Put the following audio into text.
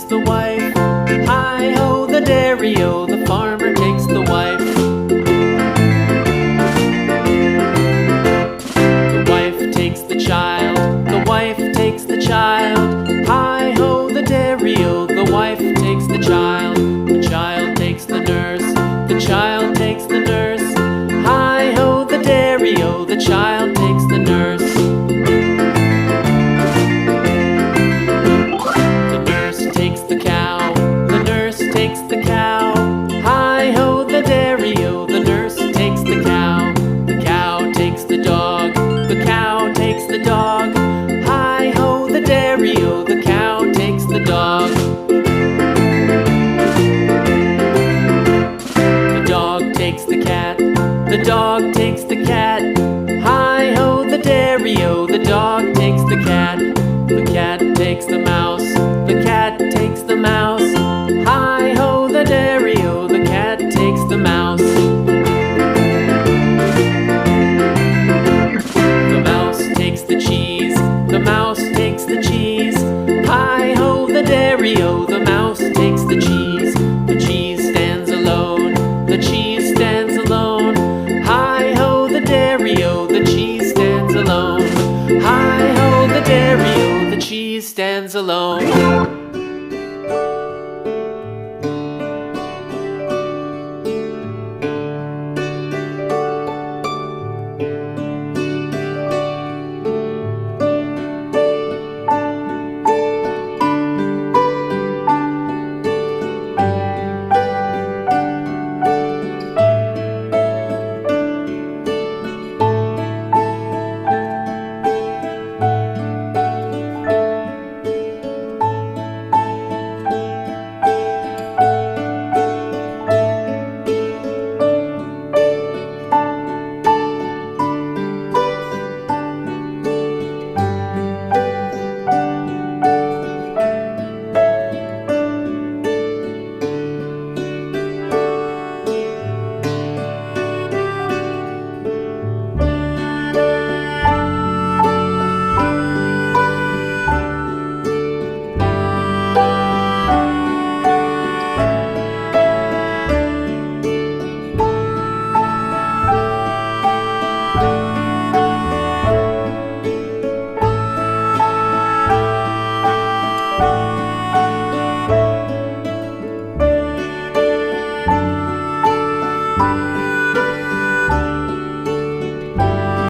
takes the wife. Hi-ho, the dairy-o, the farmer takes the wife. The wife takes the child, the wife takes the child. Hi-ho, the dairy-o, the wife takes the child. The child takes the nurse, the child takes the nurse. Hi-ho, the dairy-o, the child takes the nurse. The nurse takes the cow, the nurse takes the cow. Hi-ho, the dairy-o, the nurse takes the cow. The cow takes the dog, the cow takes the dog. Hi-ho, the dairy-o, the cow takes the dog. The dog takes the cat, the dog takes the cat. Hi-ho, the dairy-o, the dog takes the cat. The cat takes the mouse, the cat takes the mouse. Hi-ho, the dairy-o, the cat takes the mouse. The mouse takes the cheese, the mouse takes the cheese. Hi-ho, the dairy-o, the mouse takes the cheese. The cheese stands alone, the cheese stands alone. Hi-ho, the dairy-o, the cheese stands alone. Hi-ho, the dairy-o, the cheese stands alone.